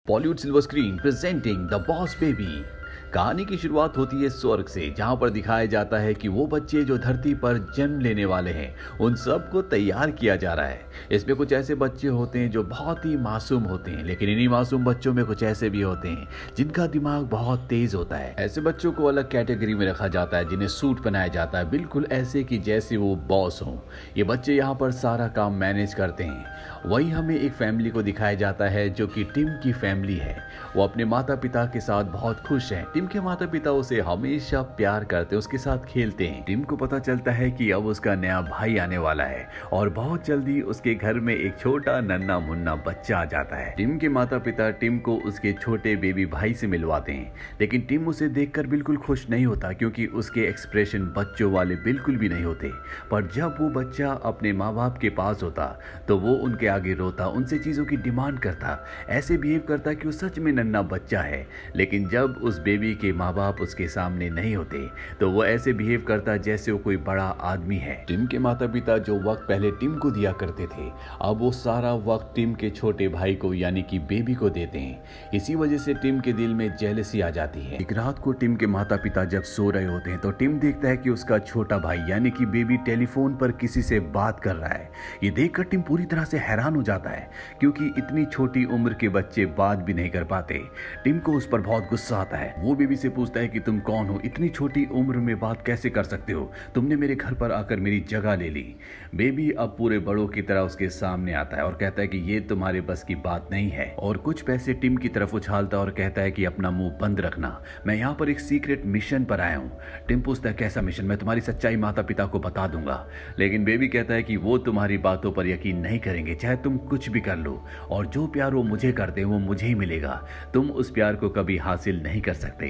Bollywood silver screen presenting the boss baby. कहानी की शुरुआत होती है स्वर्ग से, जहां पर दिखाया जाता है कि वो बच्चे जो धरती पर जन्म लेने वाले हैं उन सबको तैयार किया जा रहा है। इसमें कुछ ऐसे बच्चे होते हैं जो बहुत ही मासूम होते हैं, लेकिन इन्हीं मासूम बच्चों में कुछ ऐसे भी होते हैं जिनका दिमाग बहुत तेज होता है। ऐसे बच्चों को अलग कैटेगरी में रखा जाता है, जिन्हें सूट पहनाया जाता है बिल्कुल ऐसे कि जैसे वो बॉस हों। ये बच्चे यहाँ पर सारा काम मैनेज करते हैं। वहीं हमें एक फैमिली को दिखाया जाता है जो कि टिम की फैमिली है। वो अपने माता पिता के साथ बहुत खुश हैं। टिम के माता पिता उसे हमेशा प्यार करते हैं, उसके साथ खेलते हैं। टिम को पता चलता है कि अब उसका नया भाई आने वाला है और बहुत जल्दी उसके घर में एक छोटा नन्हा मुन्ना बच्चा आ जाता है। टिम के माता पिता टिम को उसके छोटे बेबी भाई से मिलवाते हैं, लेकिन टिम उसे देखकर बिल्कुल खुश नहीं होता क्योंकि उसके एक्सप्रेशन बच्चों वाले बिल्कुल भी नहीं होते। पर जब वो बच्चा अपने माँ बाप के पास होता तो वो उनके आगे रोता, उनसे चीजों की डिमांड करता, ऐसे बिहेव करता कि वो सच में नन्हा बच्चा है। लेकिन जब उस बेबी के माँ बाप उसके सामने नहीं होते तो वो ऐसे बिहेव करता जैसे वो कोई बड़ा आदमी है। टिम के माता पिता जो वक्त पहले टिम को दिया करते थे, अब वो सारा वक्त टिम के छोटे भाई को यानी कि बेबी को देते हैं। इसी वजह से टिम के दिल में जेलसी आ जाती है। एक रात को टिम के माता पिता जब सो रहे होते हैं तो टिम देखता है कि उसका छोटा भाई यानी कि बेबी टेलीफोन पर किसी से बात कर रहा है। ये देखकर टिम पूरी तरह से हैरान हो जाता है क्योंकि इतनी छोटी उम्र के बच्चे बात भी नहीं कर पाते। टिम को उस पर बहुत गुस्सा आता है। वो बेबी से पूछता है कि तुम कौन हो, इतनी छोटी उम्र में बात कैसे कर सकते हो, तुमने मेरे घर पर आकर मेरी जगह ले ली। बेबी अब पूरे बड़ों की तरह उसके सामने आता है और कहता है कि ये तुम्हारे बस की बात नहीं है, और कुछ पैसे टिम की तरफ उछालता और कहता है कि अपना मुंह बंद रखना, मैं यहाँ पर एक सीक्रेट मिशन पर आया हूँ। टिम पूछता है कैसा मिशन, मैं तुम्हारी सच्चाई माता पिता को बता दूंगा। लेकिन बेबी कहता है कि वो तुम्हारी बातों पर यकीन नहीं करेंगे, चाहे तुम कुछ भी कर लो, और जो प्यार वो मुझे करते हैं वो मुझे ही मिलेगा, तुम उस प्यार को कभी हासिल नहीं कर सकते।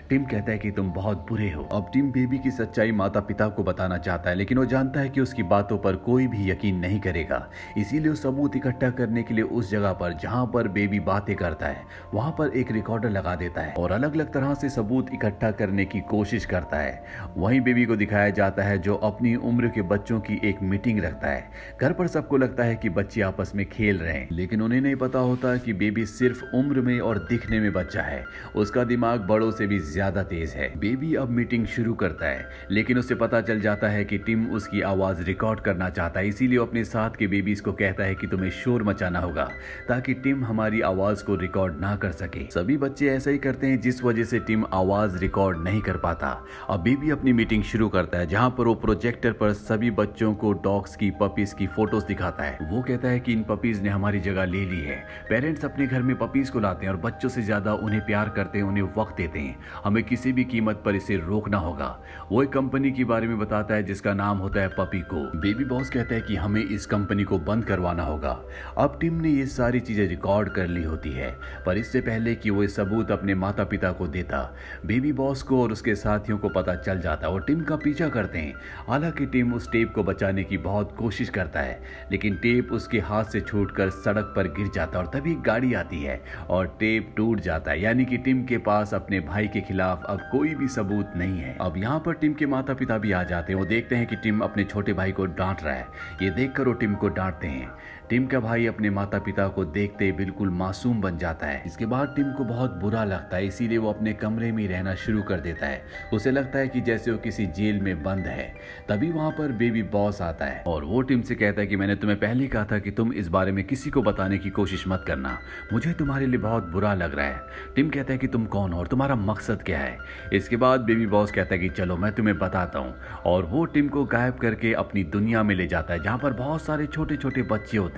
टिम कहता है कि तुम बहुत बुरे हो। अब टिम बेबी की सच्चाई माता पिता को बताना चाहता है, लेकिन वो जानता है कि उसकी बातों पर कोई भी यकीन नहीं करेगा। इसीलिए वो सबूत इकट्ठा करने के लिए उस जगह पर जहां पर बेबी बातें करता है वहां पर एक रिकॉर्डर लगा देता है और अलग अलग तरह से सबूत इकट्ठा करने की कोशिश करता है। वहीं बेबी को दिखाया जाता है जो अपनी उम्र के बच्चों की एक मीटिंग रखता है। घर पर सबको लगता है कि बच्चे आपस में खेल रहे हैं, लेकिन उन्हें नहीं पता होता कि बेबी सिर्फ उम्र में और दिखने में बच्चा है, उसका दिमाग बड़ों से भी ज्यादा तेज है। बेबी अब मीटिंग शुरू करता है, लेकिन उसे पता चल जाता है कि टिम उसकी आवाज रिकॉर्ड करना चाहता है। इसीलिए अपने साथ के बेबीज को कहता है कि तुम्हें शोर मचाना होगा ताकि टिम हमारी आवाज को रिकॉर्ड ना कर सके। सभी बच्चे ऐसा ही करते हैं, जिस वजह से टिम आवाज रिकॉर्ड नहीं कर पाता। अब बेबी अपनी मीटिंग शुरू करता है, जहां पर वो प्रोजेक्टर पर सभी बच्चों को डॉग्स की, पपीज की फोटोज दिखाता है। वो कहता है कि इन पपीज ने हमारी जगह ले ली है। पेरेंट्स अपने घर में पपीज को लाते हैं और बच्चों से ज्यादा उन्हें प्यार करते हैं, उन्हें वक्त देते हैं। हमें किसी भी कीमत पर इसे रोकना होगा। वो एक कंपनी के बारे में बताता है जिसका नाम होता है पपी को। बेबी बॉस कहता है कि हमें इस कंपनी को बंद करवाना होगा। अब टिम ने ये सारी चीजें रिकॉर्ड कर ली होती है, पर इससे पहले कि वो सबूत अपने माता पिता को देता, बेबी बॉस को और उसके साथियों को पता चल जाता और टिम का पीछा करते हैं। हालांकि टिम उस टेप को बचाने की बहुत कोशिश करता है, लेकिन टेप उसके हाथ से छूटकर सड़क पर गिर जाता और तभी गाड़ी आती है और टेप टूट जाता है। यानी कि टिम के पास अपने भाई के खिलाफ अब कोई भी सबूत नहीं है। अब यहाँ पर टिम के माता पिता भी आ जाते हैं। वो देखते हैं कि टिम अपने छोटे भाई को डांट रहा है। ये देखकर वो टिम को डांटते हैं। टिम का भाई अपने माता पिता को देखते ही बिल्कुल मासूम बन जाता है। इसके बाद टिम को बहुत बुरा लगता है, इसीलिए वो अपने कमरे में रहना शुरू कर देता है। उसे लगता है कि जैसे वो किसी जेल में बंद है। तभी वहां पर बेबी बॉस आता है और वो टिम से कहता है कि मैंने तुम्हें पहले कहा था कि तुम इस बारे में किसी को बताने की कोशिश मत करना, मुझे तुम्हारे लिए बहुत बुरा लग रहा है। टिम कहता है कि तुम कौन हो और तुम्हारा मकसद क्या है। इसके बाद बेबी बॉस कहता है कि चलो मैं तुम्हें बताता हूँ, और वो टिम को गायब करके अपनी दुनिया में ले जाता है जहाँ पर बहुत सारे छोटे छोटे बच्चे होते हैं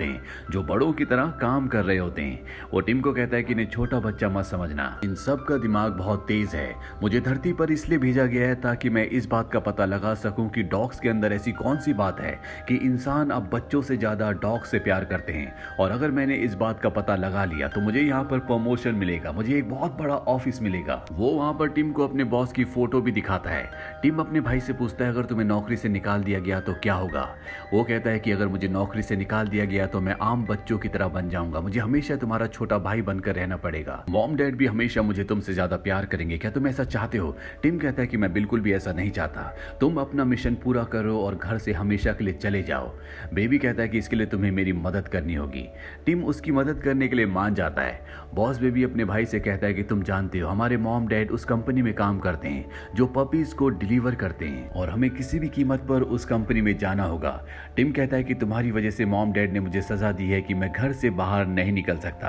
जो बड़ों की तरह काम कर रहे होते हैं। वो टिम को कहता है कि इन्हें छोटा बच्चा मत समझना, इन सब का दिमाग बहुत तेज है। मुझे धरती पर इसलिए भेजा गया है ताकि मैं इस बात का पता लगा सकूं कि डॉग्स के अंदर ऐसी कौन सी बात है कि इंसान अब बच्चों से ज्यादा डॉग से प्यार करते हैं, और अगर मैंने इस बात का पता लगा लिया तो मुझे यहाँ पर प्रमोशन मिलेगा, मुझे एक बहुत बड़ा ऑफिस मिलेगा। वो वहां पर टिम को अपने बॉस की फोटो भी दिखाता है। टिम अपने भाई से पूछता है अगर तुम्हें नौकरी से निकाल दिया गया तो क्या होगा। वो कहता है कि अगर मुझे नौकरी से निकाल दिया गया तो मैं आम बच्चों की तरह बन जाऊंगा, मुझे हमेशा तुम्हारा छोटा भाई बनकर रहना पड़ेगा। मॉम डैड भी हमेशा मुझे तुमसे ज्यादा प्यार करेंगे, क्या तुम ऐसा चाहते हो? टिम कहता है कि मैं बिल्कुल भी ऐसा नहीं चाहता, तुम अपना मिशन पूरा करो और घर से हमेशा के लिए चले जाओ। बेबी कहता है कि इसके लिए तुम्हें मेरी मदद करनी होगी। टिम उसकी मदद करने के लिए मान जाता है। बॉस बेबी अपने भाई से कहता है कि तुम जानते हो हमारे मॉम डैड उस कंपनी में काम करते हैं जो पपीज को डिलीवर करते हैं और हमें किसी भी कीमत पर उस कंपनी में जाना होगा। टिम कहता है कि तुम्हारी वजह से मॉम डैड ने मुझे सजा दी है कि मैं घर से बाहर नहीं निकल सकता।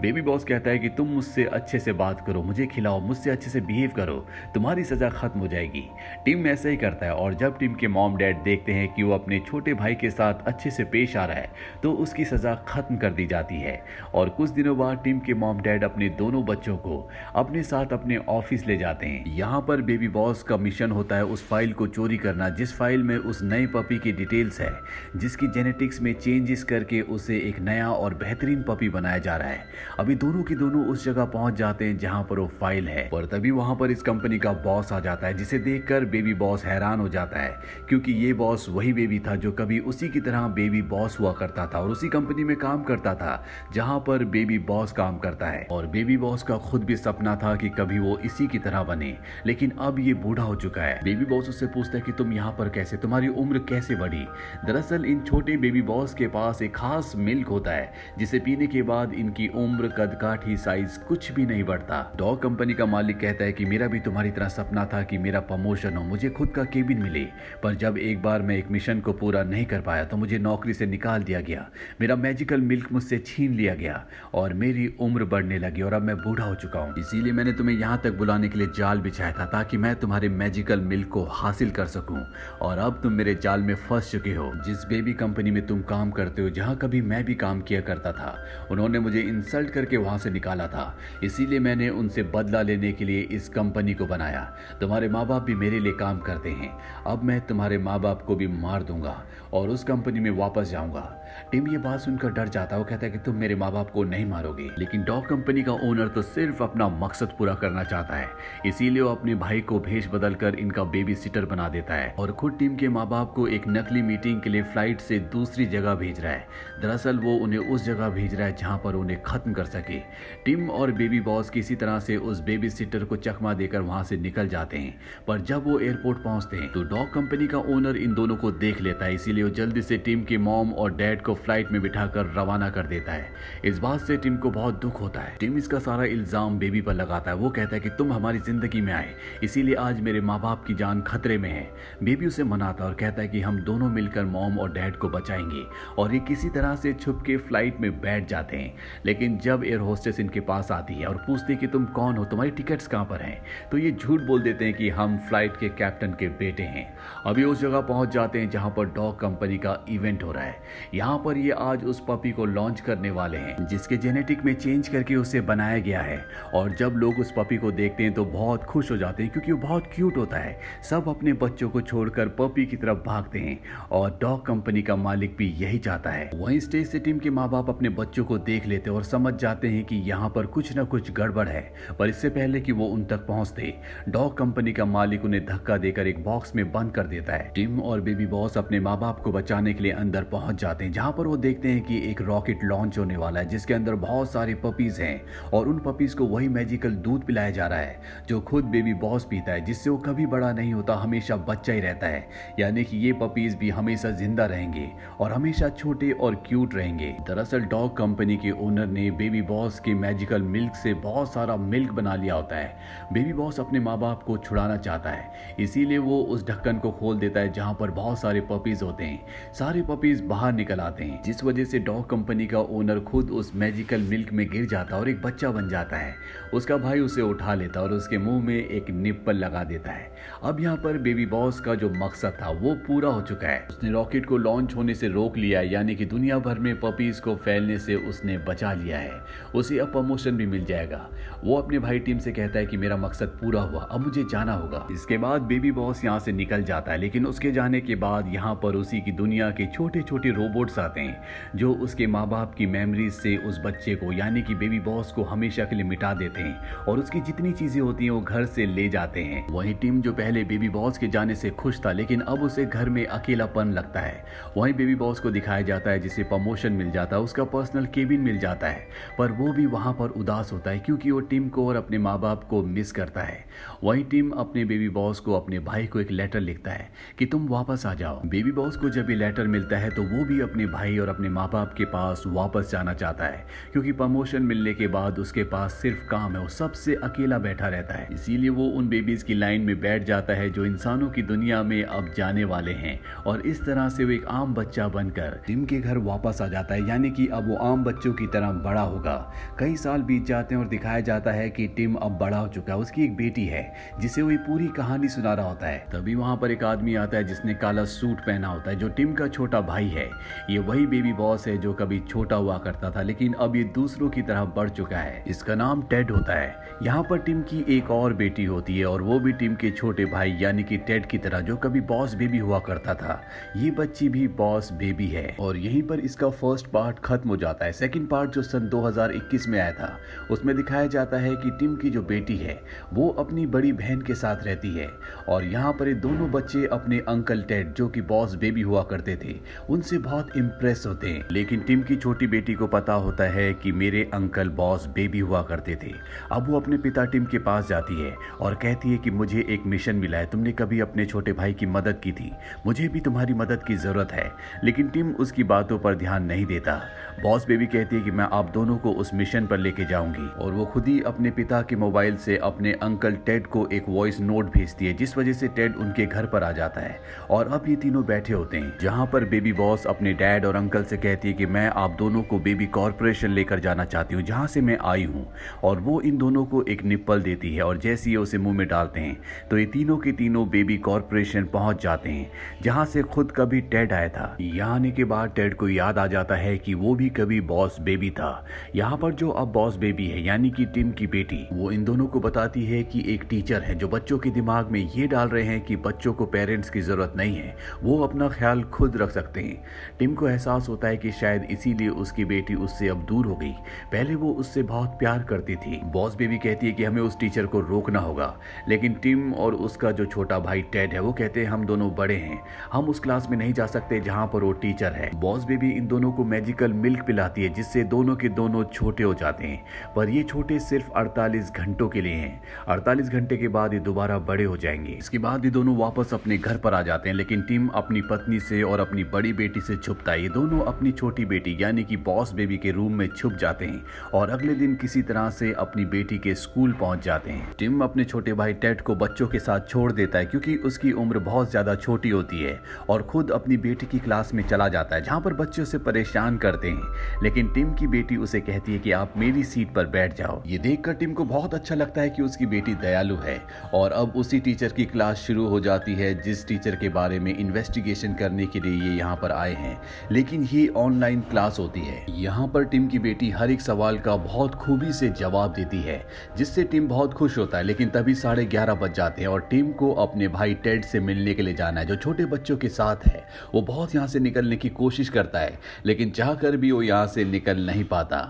बेबी बॉस कहता है कि तुम मुझसे अच्छे से बात करो, मुझे खिलाओ, मुझसे अच्छे से बिहेव करो, तुम्हारी सजा खत्म हो जाएगी। टिम ऐसा ही करता है और जब टिम के मॉम डैड देखते हैं कि वो अपने छोटे भाई के साथ अच्छे से पेश आ रहा है तो उसकी सजा खत्म कर दी जाती है। और कुछ दिनों बाद टिम के मॉम डैड अपने दोनों बच्चों को अपने साथ अपने ऑफिस ले जाते हैं। यहाँ पर बेबी बॉस का मिशन होता है उस फाइल को चोरी करना जिस फाइल में उस नए पपी की डिटेल्स है, जिसकी जेनेटिक्स में चेंजेस करके उसे एक नया और बेहतरीन पपी बनाया जा रहा है। अभी दोनों के दोनों उस जगह पहुंच जाते हैं जहां पर वो फाइल है, पर तभी वहां पर इस कंपनी का बॉस आ जाता है जिसे देखकर बेबी बॉस हैरान हो जाता है क्योंकि ये बॉस वही बेबी था जो कभी उसी की तरह बेबी बॉस हुआ करता था और उसी कंपनी में काम करता था जहां पर बेबी बॉस काम करता है। और बेबी बॉस का खुद भी सपना था कि कभी वो इसी की तरह बने, लेकिन अब ये बूढ़ा हो चुका है। बेबी बॉस उससे पूछता है कि तुम यहाँ पर कैसे, तुम्हारी उम्र कैसे बढ़ी? दरअसल इन छोटे बेबी बॉस के पास एक खास मिल्क होता है जिसे पीने के बाद इनकी उम्र, कदकाठी, साइज कुछ भी नहीं बढ़ता। डॉग कंपनी का मालिक कहता है कि मेरा भी तुम्हारी तरह सपना था कि मेरा प्रमोशन हो, मुझे खुद का केबिन मिले, पर जब एक बार मैं एक मिशन को पूरा नहीं कर पाया तो मुझे नौकरी से निकाल दिया गया, मेरा मैजिकल मिल्क मुझसे छीन लिया गया और मेरी उम्र बढ़ने लगी और अब मैं बूढ़ा हो चुका हूँ। इसीलिए मैंने तुम्हें यहाँ तक बुलाने के लिए जाल बिछाया था ताकि मैं तुम्हारे मैजिकल मिल्क को हासिल कर सकूं। और अब तुम मेरे जाल में फंस चुके हो। जिस बेबी कंपनी में तुम काम करते हो, जहाँ कभी मैं भी काम किया करता था, उन्होंने मुझे इंसल्ट करके वहां से निकाला था, इसीलिए मैंने उनसे बदला लेने के लिए इस कंपनी को बनाया। तुम्हारे माँ बाप भी मेरे लिए काम करते हैं, अब मैं तुम्हारे माँ बाप को भी मार दूंगा और उस कंपनी में वापस जाऊंगा। टिम ये बात सुनकर डर जाता है, वो कहता है कि तुम मेरे माँ बाप को नहीं मारोगे। लेकिन डॉग कंपनी का ओनर तो सिर्फ अपना मकसद पूरा करना चाहता है, इसीलिए वो अपने भाई को भेष बदल कर इनका बेबी सिटर बना देता है और खुद टिम के माँ बाप को एक नकली मीटिंग के लिए फ्लाइट से दूसरी जगह भेज रहा है। दरअसल वो उन्हें उस जगह भेज रहा है जहां पर उन्हें खत्म कर सके। टिम और बेबी बॉस किसी तरह से उस बेबी सिटर को चकमा देकर वहां से निकल जाते हैं, पर जब वो एयरपोर्ट पहुंचते हैं तो डॉग कंपनी का ओनर इन दोनों को देख लेता है, इसीलिए वो जल्दी से टिम के मॉम और डैड को फ्लाइट में बिठाकर रवाना कर देता है। इस बात से टिम को बहुत दुख होता है। टिम इसका सारा इल्जाम बेबी पर लगाता है, वो कहता है कि तुम हमारी जिंदगी में आए, इसीलिए आज मेरे माँ बाप की जान खतरे में है। बेबी उसे मनाता और कहता है कि हम दोनों मिलकर मॉम और डैड को बचाएंगे और ये किसी तरह से छुप के फ्लाइट में बैठ जाते हैं। लेकिन जब एयर होस्टेस इनके पास आती है और पूछती है कि तुम कौन हो, तुम्हारी टिकट्स कहाँ पर हैं, तो ये झूठ बोल देते हैं कि हम फ्लाइट के कैप्टन के बेटे हैं। अभी उस जगह पहुंच जाते हैं जहां पर डॉग कंपनी का इवेंट हो रहा है। यहाँ पर ये आज उस पपी को लॉन्च करने वाले हैं जिसके जेनेटिक में चेंज करके उसे बनाया गया है। और जब लोग उस पपी को देखते हैं तो बहुत खुश हो जाते हैं क्योंकि वो बहुत क्यूट होता है। सब अपने बच्चों को छोड़कर पपी की तरफ भागते हैं और डॉग कंपनी का मालिक भी यही चाहता है। वहीं स्टेज से टिम के माँ बाप अपने बच्चों को देख लेते और समझ जाते हैं कि यहाँ पर कुछ न कुछ गड़बड़ है, पर इससे पहले कि वो उन तक पहुंचते डॉग कंपनी का मालिक उन्हें धक्का देकर एक बॉक्स में बंद कर देता है। टिम और बेबी बॉस अपने माँ बाप को बचाने के लिए अंदर पहुंच जाते हैं जहां पर वो देखते हैं कि एक रॉकेट लॉन्च होने वाला है जिसके अंदर बहुत सारे पपीज हैं और उन पपीज को वही मैजिकल दूध पिलाया जा रहा है जो खुद बेबी बॉस पीता है, जिससे वो कभी बड़ा नहीं होता, हमेशा बच्चा ही रहता है। यानी कि ये पपीज भी हमेशा जिंदा रहेंगे और हमेशा छोटे और क्यूट रहेंगे। दरअसल डॉग कंपनी के ओनर ने बेबी बॉस के मैजिकल मिल्क से बहुत सारा मिल्क बना लिया होता है। बेबी बॉस अपने माँ बाप को छुड़ाना चाहता है, इसीलिए वो उस ढक्कन को खोल देता है जहां पर बहुत सारे पपीज होते हैं। सारे पपीज बाहर निकल आते हैं जिस वजह से डॉग कंपनी का ओनर खुद उस मैजिकल मिल्क में गिर जाता है और एक बच्चा बन जाता है। उसका भाई उसे उठा लेता और उसके मुंह में एक निप्पल लगा देता है। अब यहाँ पर बेबी बॉस का जो मकसद था वो पूरा हो चुका है। उसने रॉकेट को लॉन्च होने से रोक लिया, यानी कि दुनिया भर में पपीज को फैलने से उसने बचा लिया है। उसे अब प्रमोशन भी मिल जाएगा। वो अपने भाई टीम से कहता है कि मेरा मकसद पूरा हुआ, अब मुझे जाना होगा। इसके बाद बेबी बॉस यहाँ से निकल जाता है, लेकिन उसके जाने के बाद यहाँ पर उसी की दुनिया के छोटे छोटे रोबोट्स आते हैं जो उसके माँ बाप की मेमोरीज से उस बच्चे को यानी कि बेबी बॉस को हमेशा के लिए मिटा देते हैं और उसकी जितनी चीजें होती हैं वो घर से ले जाते हैं। वहीं टिम जो पहले बेबी बॉस के जाने से खुश था लेकिन अब उसे घर में अकेलापन लगता है। वहीं बेबी बॉस को दिखाया जाता है जिसे प्रमोशन मिल जाता है, उसका पर्सनल केबिन मिल जाता है, पर वो भी वहां पर उदास होता है क्योंकि वो टिम को और अपने माँ बाप को मिस करता है। वहीं टिम अपने बेबी बॉस को अपने भाई को एक लेटर लिखता है कि तुम वापस आ जाओ। बेबी बॉस को जब ये लेटर मिलता है तो वो भी अपने भाई और अपने माँ बाप के पास वापस जाना चाहता है क्योंकि प्रमोशन मिलने के बाद उसके पास सिर्फ काम है, वो सबसे अकेला बैठा रहता है। इसीलिए वो उन बेबीज की लाइन में बैठ जाता है जो इंसानों की दुनिया में अब जाने वाले हैं और इस तरह से वो एक आम बच्चा बनकर टिम के घर वापस आ जाता है, यानी कि अब वो आम बच्चों की तरह बड़ा होगा। कई साल बीत जाते हैं और दिखाया जाता है कि टिम अब बड़ा हो चुका है, उसकी एक बेटी है जिसे वो पूरी कहानी सुना रहा होता है। तभी वहां पर एक आदमी आता है जिसने काला सूट पहना होता है जो टिम का छोटा भाई है। ये वही बेबी बॉस है जो कभी छोटा हुआ करता था लेकिन अब ये दूसरों की तरह बढ़ चुका है। इसका नाम टेड होता है। यहाँ पर टिम की एक और बेटी होती है और वो भी टिम के छोटे भाई यानी कि टेड की तरह जो कभी बॉस बेबी हुआ करता था। ये बच्ची भी बॉस बेबी है और यहीं पर इसका फर्स्ट पार्ट खत्म हो जाता है। सेकंड पार्ट जो सन 2021 में आया था उसमें दिखाया जाता है कि टिम की जो बेटी है वो अपनी बड़ी बहन के साथ रहती है और यहाँ पर ये दोनों बच्चे अपने अंकल टेड जो कि बॉस बेबी हुआ करते थे उनसे बहुत इम्प्रेस होते हैं। लेकिन टिम की छोटी बेटी को पता होता है कि मेरे अंकल बॉस बेबी हुआ करते थे। अब वो अपने पिता टिम के पास जाती है और कहती है कि मुझे एक मिशन मिला है, तुमने कभी अपने छोटे भाई की मदद की थी, मुझे भी तुम्हारी मदद की जरूरत है। लेकिन टिम उसकी बातों पर ध्यान नहीं देता। बॉस बेबी कहती है कि मैं आप दोनों को उस मिशन पर लेके जाऊंगी और वो खुद ही अपने पिता के मोबाइल से अपने अंकल टेड को एक वॉइस नोट भेजती है जिस वजह से टेड उनके घर पर आ जाता है और अब ये तीनों बैठे होते हैं जहां पर बेबी बॉस अपने डैड और अंकल से कहती है कि मैं आप दोनों को बेबी कॉर्पोरेशन लेकर जाना चाहती हूँ जहां से मैं आई हूँ। और वो इन दोनों को एक निप्पल देती है और जैसे ही उसे मुंह में डालते हैं तो ये तीनों के तीनों बेबी कॉर्पोरेशन पहुंच जाते हैं जहां से खुद कभी टेड आया था। यहाँ आने के बाद टेड को याद आ जाता है कि वो भी कभी बॉस बेबी था। यहाँ पर जो अब बॉस बेबी है यानी कि टिम की बेटी वो इन दोनों को बताती है कि एक टीचर है जो बच्चों के दिमाग में ये डाल रहे हैं कि बच्चों को पेरेंट्स की जरूरत नहीं है, वो अपना ख्याल खुद रख सकते हैं। टिम को एहसास होता है कि शायद इसीलिए उसकी बेटी उससे अब दूर हो गई, पहले वो उससे बहुत प्यार करती थी। बॉस बेबी कहती है कि हमें उस टीचर को रोकना होगा लेकिन टिम और उसका जो छोटा भाई टेड है वो कहते हैं हम दोनों बड़े हैं, हम उस क्लास में नहीं जा सकते जहां पर वो टीचर है। बॉस बेबी इन दोनों को मैजिकल मिल्क पिलाती है जिससे दोनों के दोनों छोटे हो जाते हैं, पर ये छोटे सिर्फ 48 घंटों के लिए हैं। 48 घंटे के बाद ये दोबारा बड़े हो जाएंगे। इसके बाद ये दोनों वापस अपने घर पर आ जाते हैं लेकिन टिम अपनी पत्नी से और अपनी बड़ी बेटी से छुपता है। ये दोनों अपनी छोटी बेटी यानी कि बॉस बेबी के रूम में छुप जाते हैं और अगले दिन किसी तरह से अपनी बेटी के स्कूल पहुंच जाते हैं। टिम अपने छोटे भाई टेड को बच्चों के साथ छोड़ देता है क्योंकि उसकी उम्र बहुत ज्यादा छोटी होती है और खुद अपनी बेटी की क्लास में चला जाता है जहां पर बच्चे उसे परेशान करते हैं। लेकिन टिम की बेटी उसे कहती है कि आप मेरी सीट पर बैठ जाओ। ये देखकर टिम को बहुत अच्छा लगता है कि उसकी बेटी दयालु है और अब उसी टीचर की क्लास शुरू हो जाती है जिस टीचर के बारे में इन्वेस्टिगेशन करने के लिए ये यहाँ पर आए हैं। लेकिन ये ऑनलाइन क्लास होती है। यहाँ पर टिम की बेटी हर एक सवाल का बहुत खूबी से जवाब देती है जिससे टिम बहुत खुश होता है। लेकिन तभी 11:30 बज जाते हैं और टिम को अपने भाई टेड से मिलने के लिए जाना है जो छोटे बच्चों के साथ है। वो बहुत यहाँ से निकलने की कोशिश करता है लेकिन चाहकर भी वो यहाँ से निकल नहीं पाता।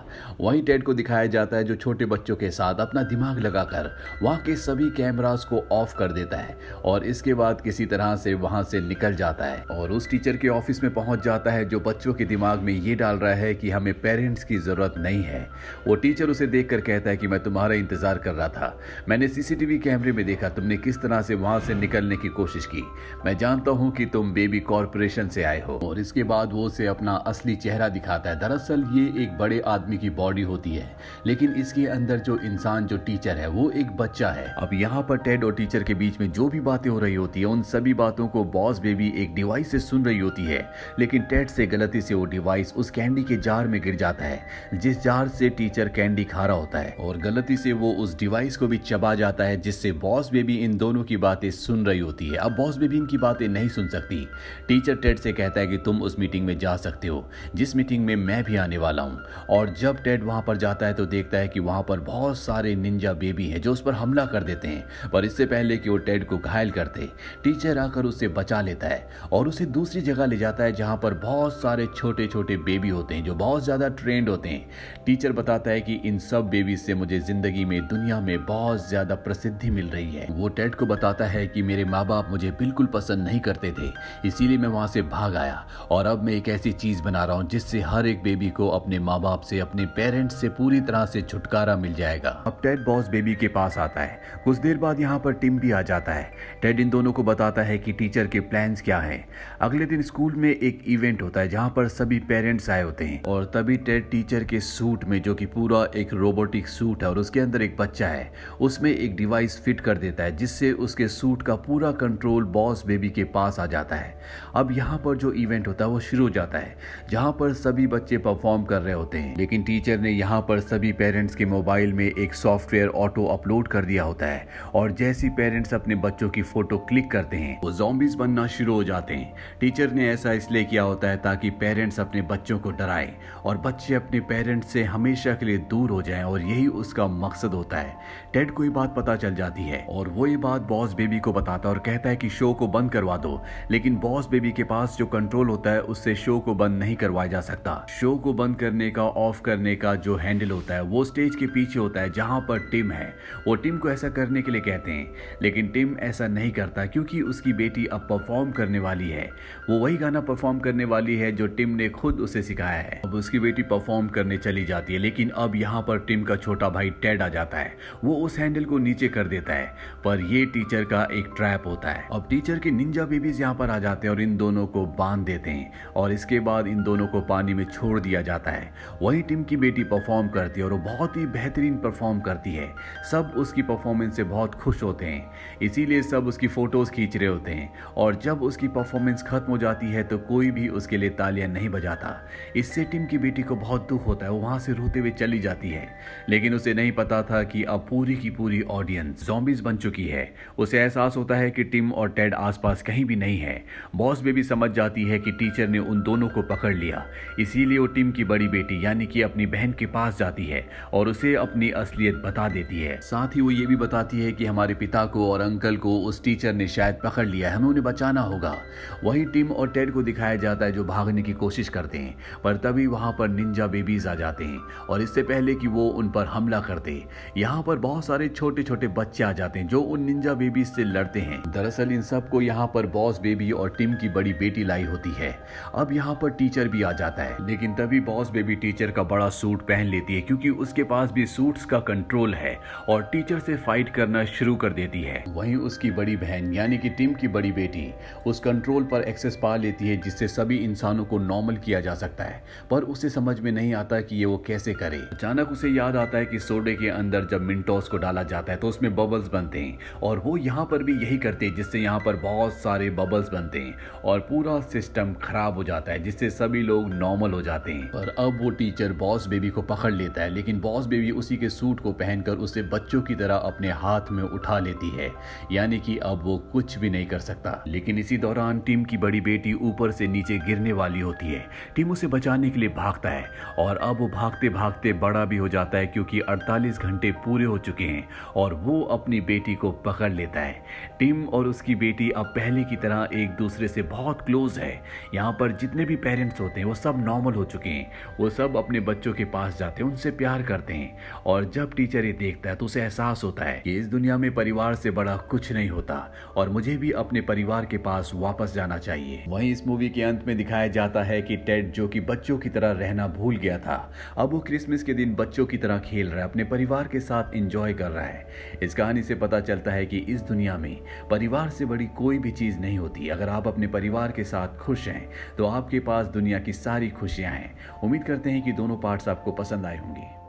वहीं टेड को दिखाया जाता है जो छोटे बच्चों के साथ अपना दिमाग लगाकर वहाँ के सभी कैमरास को ऑफ कर देता है और इसके बाद किसी तरह से वहाँ से निकल जाता है और उस टीचर के ऑफिस में पहुँच जाता है जो बच्चों के दिमाग में ये डाल रहा है कि हमें पेरेंट्स की जरूरत नहीं है। वो टीचर उसे देखकर कहता है कि मैं तुम्हारा इंतजार कर रहा था, मैंने सीसीटीवी कैमरे में देखा तुमने किस तरह से वहां से निकलने की कोशिश की, मैं जानता हूं कि तुम बेबी कॉर्पोरेशन से आए हो। और इसके बाद वो उसे अपना असली चेहरा दिखाता है। दरअसल ये एक बड़े आदमी की बॉडी होती है लेकिन इसके अंदर जो इंसान जो टीचर है वो एक बच्चा है। अब यहाँ पर टेड और टीचर के बीच में जो भी बातें हो रही होती है उन सभी बातों को बॉस बेबी एक डिवाइस से सुन रही होती है लेकिन टेड से गलती से वो डिवाइस उस कैंडी के जार में गिर जाता है जिस जार से टीचर कैंडी खा रहा होता है और गलती से वो उस डिवाइस को भी चबा जाता है जिससे बॉस बेबी इन दोनों की बातें सुन रही होती है। अब बॉस बेबी इनकी बातें नहीं सुन सकती। टीचर टेड से कहता है कि तुम उस मीटिंग में जा सकते हो जिस मीटिंग में मैं भी आने वाला हूँ। और जब टेड वहां पर जाता है तो देखता है कि वहां पर बहुत सारे निंजा बेबी हैं जो उस पर हमला कर देते हैं, पर इससे पहले कि वो टेड को घायल करते टीचर आकर उसे बचा लेता है और उसे दूसरी जगह ले जाता है जहां पर बहुत बहुत सारे छोटे छोटे बेबी होते हैं जो बहुत ज़्यादा ट्रेंड होते हैं। टीचर बताता है कि इन सब बेबी से मुझे ज़िंदगी में, दुनिया में बहुत ज़्यादा प्रसिद्धि मिल रही है। वो टेड को बताता है कि मेरे माँ बाप मुझे बिल्कुल पसंद नहीं करते थे, इसीलिए मैं वहाँ से भाग आया और अब मैं एक ऐसी चीज़ बना रहा हूँ जिससे हर एक बेबी को अपने माँ बाप से, अपने पेरेंट्स से पूरी तरह से छुटकारा मिल जाएगा। अब टेड बॉस बेबी के पास आता है। कुछ देर बाद यहाँ पर टिम भी आ जाता है। टेड इन दोनों को बताता है कि टीचर के प्लान्स क्या हैं। अगले दिन स्कूल में एक इवेंट होता है जहाँ पर सभी पेरेंट्स आए होते हैं और तभी टेड टीचर के सूट में, जो कि पूरा एक रोबोटिक सूट है और उसके अंदर एक बच्चा है, उसमें एक डिवाइस फिट कर देता है जिससे उसके सूट का पूरा कंट्रोल बॉस बेबी के पास आ जाता है। अब यहाँ पर जो इवेंट होता है वो शुरू हो जाता है जहाँ पर सभी बच्चे परफॉर्म कर रहे होते हैं, लेकिन टीचर ने यहाँ पर सभी पेरेंट्स के मोबाइल में एक सॉफ्टवेयर ऑटो अपलोड कर दिया होता है और जैसे पेरेंट्स अपने बच्चों की फोटो क्लिक करते हैं वो ज़ॉम्बीज बनना शुरू हो जाते हैं। टीचर ने ऐसा इसलिए किया होता है ताकि पेरेंट्स अपने बच्चों को डराएं और बच्चे अपने पेरेंट्स से हमेशा के लिए दूर हो जाएं और यही उसका मकसद होता है। टेड को ये बात पता चल जाती है और वो ये बात बॉस बेबी को बताता है और कहता है कि शो को बंद करवा दो, लेकिन बॉस बेबी के पास जो कंट्रोल होता है उससे शो को बंद नहीं करवाया जा सकता। शो को बंद करने का, ऑफ करने का जो हैंडल होता है वो स्टेज के पीछे होता है जहां पर टिम है। वो टिम को ऐसा करने के लिए कहते हैं, लेकिन टिम ऐसा नहीं करता क्योंकि उसकी बेटी अब परफॉर्म करने वाली है। वो वही गाना परफॉर्म करने वाली है जो टिम ने खुद उसे सिखाया है। अब उसकी बेटी परफॉर्म करने चली जाती है, लेकिन अब यहाँ पर टिम का छोटा भाई टेड आ जाता है। वो उस हैंडल को नीचे कर देता है, पर ये टीचर का एक ट्रैप होता है। अब टीचर के निंजा बेबीज यहाँ पर आ जाते हैं और इन दोनों को बांध देते हैं और इसके बाद इन दोनों को पानी में छोड़ दिया जाता है। वही टिम की बेटी परफॉर्म करती है और वो बहुत ही बेहतरीन परफॉर्म करती है। सब उसकी परफॉर्मेंस से बहुत खुश होते हैं, इसीलिए सब उसकी फोटोज खींच रहे होते हैं और जब उसकी परफॉर्मेंस खत्म हो जाती है तो कोई भी उसके लिए तालियां नहीं बजाता। इससे टिम की बेटी को बहुत दुख होता है। वो वहां से रोते हुए चली जाती है, लेकिन उसे नहीं पता था कि अब पूरी की पूरी ऑडियंस ज़ॉम्बीज बन चुकी है। उसे एहसास होता है कि टिम और टेड आसपास कहीं भी नहीं है। बॉस बेबी समझ जाती है कि टीचर ने उन दोनों को पकड़ लिया, इसीलिए वो टिम की बड़ी बेटी यानी कि अपनी बहन के पास जाती है और उसे अपनी असलियत बता देती है। साथ ही वो ये भी बताती है कि हमारे पिता को और अंकल को उस टीचर ने शायद पकड़ लिया है, हमें उन्हें बचाना होगा। वही टिम और टेड को दिखाया जाता है जो भागने की कोशिश करते हैं, पर तभी वहां पर निंजा बेबीज आ जाते हैं और इससे पहले कि वो उन पर हमला करते, यहाँ पर बहुत सारे छोटे छोटे बच्चे आ जाते हैं जो उन निंजा बेबीज से लड़ते हैं। दरअसल इन सबको यहाँ पर बॉस बेबी और टिम की बड़ी बेटी लाई होती है। अब यहाँ पर टीचर भी आ जाता है, लेकिन तभी बॉस बेबी टीचर का बड़ा सूट पहन लेती है क्योंकि उसके पास भी सूट्स का कंट्रोल है और टीचर से फाइट करना शुरू कर देती है। वहीं उसकी बड़ी बहन यानी कि टिम की बड़ी बेटी उस कंट्रोल पर एक्सेस पा लेती है जिससे सभी इंसानों को नॉर्मल किया जा सकता है, पर उसे समझ में नहीं आता कि ये वो कैसे करे। अचानक उसे याद आता है कि सोडे के अंदर जब मिंटोस को डाला जाता है तो उसमें बबल्स बनते हैं और वो यहाँ पर भी यही करते हैं जिससे यहाँ पर बहुत सारे बबल्स बनते हैं और पूरा सिस्टम खराब हो जाता है जिससे सभी लोग नॉर्मल हो जाते हैं। पर अब वो टीचर बॉस बेबी को पकड़ लेता है, लेकिन बॉस बेबी उसी के सूट को पहनकर उसे बच्चों की तरह अपने हाथ में उठा लेती है, यानी कि अब वो कुछ भी नहीं कर सकता। लेकिन इसी दौरान टिम की बड़ी बेटी ऊपर से नीचे गिरने वाली होती है। टिम उसे बचाने के लिए भागता है और अब वो भागते भागते बड़ा भी हो जाता है क्योंकि 48 घंटे पूरे हो चुके हैं और वो अपनी बेटी को पकड़ लेता है। टिम और उसकी बेटी अब पहले की तरह एक दूसरे से बहुत क्लोज है। यहाँ पर जितने भी पेरेंट्स होते हैं वो सब नॉर्मल हो चुके हैं, वो सब अपने बच्चों के पास जाते हैं, उनसे प्यार करते हैं और जब टीचर ये देखता है तो उसे एहसास होता है कि इस दुनिया में परिवार से बड़ा कुछ नहीं होता और मुझे भी अपने परिवार के पास वापस जाना चाहिए। वहीं इस मूवी के अंत में दिखाया जाता है कि टेड जो कि बच्चों की तरह रहना भूल गया था, अब वो क्रिसमस के दिन बच्चों की तरह खेल रहा है, अपने परिवार के साथ एंजॉय कर रहा है। इस कहानी से पता चलता है कि इस दुनिया में परिवार से बड़ी कोई भी चीज नहीं होती। अगर आप अपने परिवार के साथ खुश हैं तो आपके पास दुनिया की सारी खुशियां हैं। उम्मीद करते हैं कि दोनों पार्ट्स आपको पसंद आए होंगे।